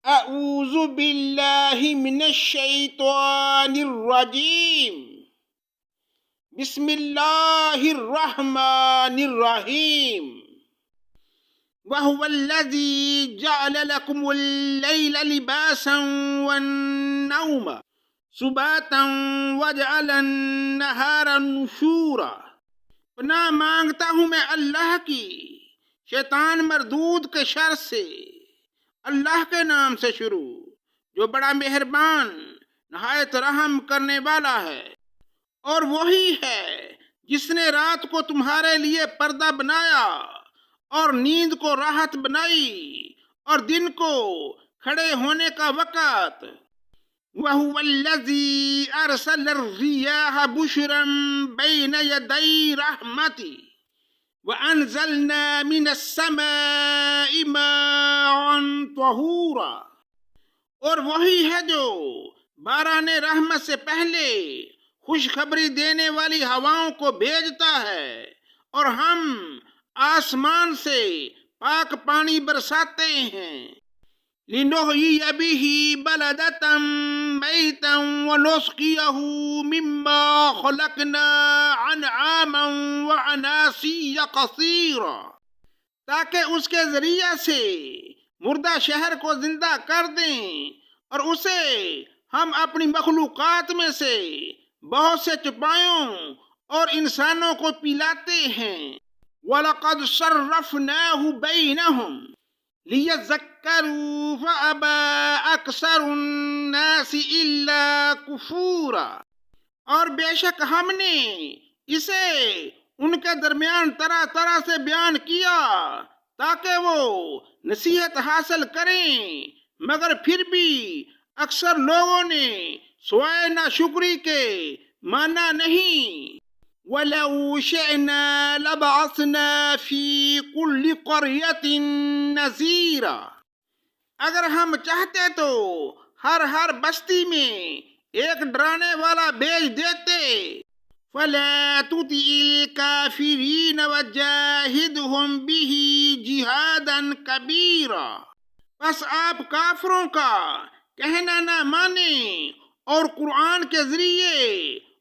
اعوذ باللہ من الشیطان الرجیم بسم اللہ الرحمن الرحیم وَهُوَ الَّذِي جَعَلَ لَكُمُ اللَّيْلَ لِبَاسًا وَالنَّوْمَ سُبَاتًا وَجَعَلَ النَّهَارَ نُشُورًا۔ پناہ مانگتا ہوں میں اللہ کی شیطان مردود کے شر سے۔ اللہ کے نام سے شروع جو بڑا مہربان نہایت رحم کرنے والا ہے۔ اور وہی ہے جس نے رات کو تمہارے لیے پردہ بنایا اور نیند کو راحت بنائی اور دن کو کھڑے ہونے کا وقت۔ وَهُوَ الَّذِي أَرْسَلَ الرِّيَاحَ بُشْرًا بَيْنَ يَدَيْ رَحْمَتِهِ وَأَنزَلْنَا مِنَ السَّمَاءِ مَاءً طَهُورًا۔ اور وہی ہے جو باران رحمت سے پہلے خوشخبری دینے والی ہواؤں کو بھیجتا ہے اور ہم آسمان سے پاک پانی برساتے ہیں۔ لِنُحْيِيَ بِهِ بَلَدَةً مَيْتًا وَنُسْقِيَهُ مِمَّا خَلَقْنَا أَنْعَامًا وَأَنَاسِيَّ كَثِيرًا، تاکہ اس کے ذریعہ سے مردہ شہر کو زندہ کر دیں اور اسے ہم اپنی مخلوقات میں سے بہت سے چپایوں اور انسانوں کو پلاتے ہیں۔ وَلَقَدْ صَرَّفْنَاهُ بَيْنَهُمْ لِيَذَّكَّرُوا فَأَبَى أَكْثَرُ النَّاسِ إِلَّا كُفُورًا۔ اور بے شک ہم نے اسے ان کے درمیان طرح طرح سے بیان کیا تاکہ وہ نصیحت حاصل کریں، مگر پھر بھی اکثر لوگوں نے سوائے ناشکری کے مانا نہیں۔ وَلَوْ شِئْنَا لَبَعَثْنَا فِي كُلِّ قَرْيَةٍ نَذِيرًا۔ اگر ہم چاہتے تو ہر بستی میں ایک ڈرانے والا بھیج دیتے۔ فَلَا تُطِعِ الْكَافِرِينَ وَجَاهِدْهُمْ بِهِ جِهَادًا كَبِيرًا۔ پس آپ کافروں کا کہنا نہ مانیں اور قرآن کے ذریعے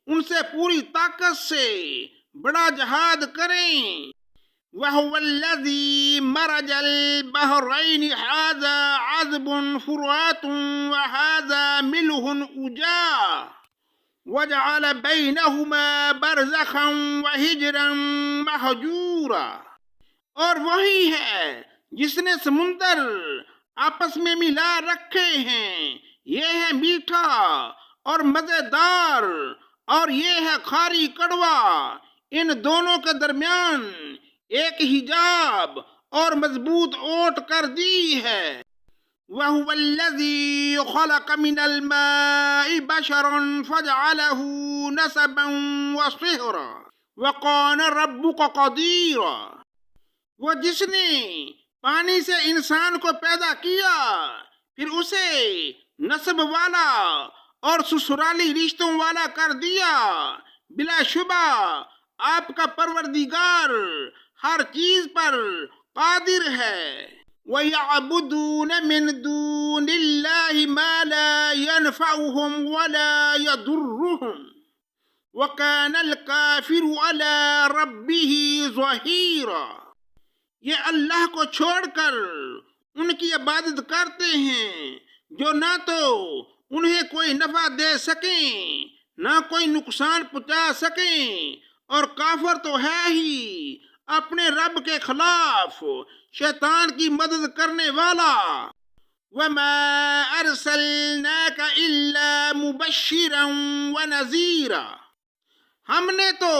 ان سے پوری طاقت سے بڑا جہاد کریں۔ وَهُوَ الَّذِي مَرَجَ الْبَحْرَيْنِ هَذَا عَذْبٌ فُرَاتٌ وَهَذَا مِلْحٌ أُجَاجٌ وَجَعَلَ بَيْنَهُمَا بَرْزَخًا وَحِجْرًا مَحْجُورًا۔ اور وہی ہے جس نے سمندر آپس میں ملا رکھے ہیں، یہ ہے میٹھا اور مزیدار اور یہ ہے کھاری کڑوا، ان دونوں کے درمیان ایک حجاب اور مضبوط اوٹ کر دی ہے۔ وَهُوَ الَّذِي خَلَقَ مِنَ الْمَاءِ بَشَرًا فَجَعَلَهُ نَسَبًا وَصِهْرًا وَكَانَ رَبُّكَ قَدِيرًا۔ وہ جس نے پانی سے انسان کو پیدا کیا پھر اسے نسب والا اور سسرالی رشتوں والا کر دیا، بلا شبہ آپ کا پروردگار ہر چیز پر قادر ہے۔ وَيَعْبُدُونَ مِن دُونِ اللَّهِ مَا لَا يَنْفَعُهُمْ وَلَا يَضُرُّهُمْ وَكَانَ الْكَافِرُ عَلَى رَبِّهِ ظَهِيرًا۔ یہ اللہ کو چھوڑ کر ان کی عبادت کرتے ہیں جو نہ تو انہیں کوئی نفع دے سکیں نہ کوئی نقصان پہنچا سکیں، اور کافر تو ہے ہی اپنے رب کے خلاف شیطان کی مدد کرنے والا۔ وَمَا أَرْسَلْنَاكَ إِلَّا مُبَشِّرًا وَنَذِيرًا۔ ہم نے تو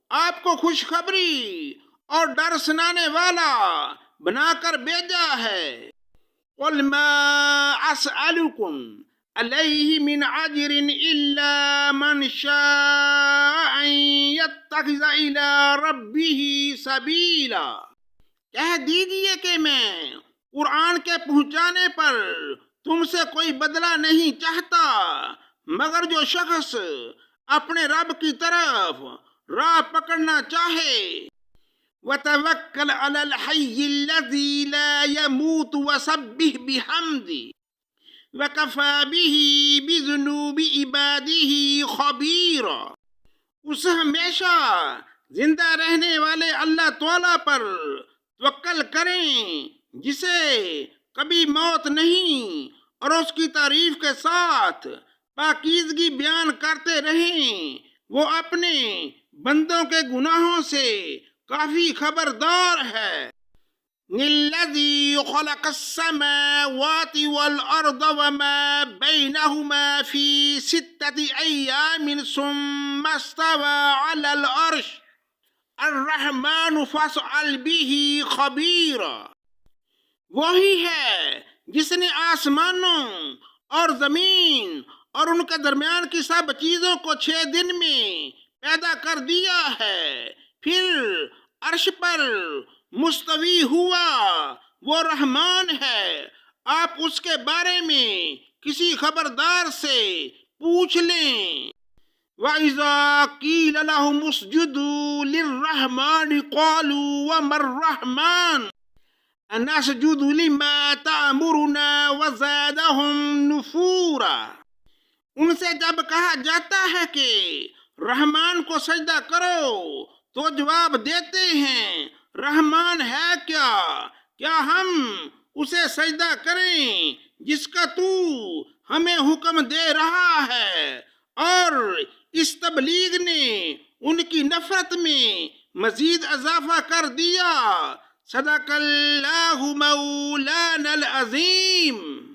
آپ کو خوشخبری اور ڈر سنانے والا بنا کر بھیجا ہے۔ قُلْ مَا أَسْأَلُكُمْ عَلَيْهِ مِنْ أَجْرٍ إِلَّا مَنْ شَاءَ أَنْ يَتَّخِذَ إِلَىٰ رَبِّهِ سَبِيلًا۔ کہہ دیجئے کہ میں قرآن کے پہنچانے پر تم سے کوئی بدلہ نہیں چاہتا، مگر جو شخص اپنے رب کی طرف راہ پکڑنا چاہے۔ وَتَوَكَّلْ عَلَى الْحَيِّ الَّذِي لَا يَمُوتُ وَسَبِّحْ بِحَمْدِهِ وَكَفَى بِهِ بِذُنُوبِ عِبَادِهِ خَبِيرًا۔ اس ہمیشہ زندہ رہنے والے اللہ تعالیٰ پر توکل کریں جسے کبھی موت نہیں، اور اس کی تعریف کے ساتھ پاکیزگی بیان کرتے رہیں۔ وہ اپنے بندوں کے گناہوں سے کافی خبردار ہے۔ الذي خلق السماوات والأرض وما بينهما في 6 أيام ثم استوى على العرش الرحمن فاسأل به خبيرا۔ وہی ہے جس نے آسمانوں اور زمین اور ان کے درمیان کی سب چیزوں کو 6 دن میں پیدا کر دیا ہے، پھر عرش پر مستوی ہوا۔ وہ رحمان ہے، آپ اس کے بارے میں کسی خبردار سے پوچھ لیں۔ وَإِذَا قِيلَ لَهُمُ اسْجُدُوا لِلرَّحْمَنِ قَالُوا وَمَا الرَّحْمَنُ أَنَسْجُدُ لِمَا تَأْمُرُنَا وَزَادَهُمْ نُفُورًا۔ ان سے جب کہا جاتا ہے کہ رحمان کو سجدہ کرو تو جواب دیتے ہیں، رحمان ہے کیا ہم اسے سجدہ کریں جس کا تو ہمیں حکم دے رہا ہے؟ اور اس تبلیغ نے ان کی نفرت میں مزید اضافہ کر دیا۔ صدق اللہ مولانا العظیم۔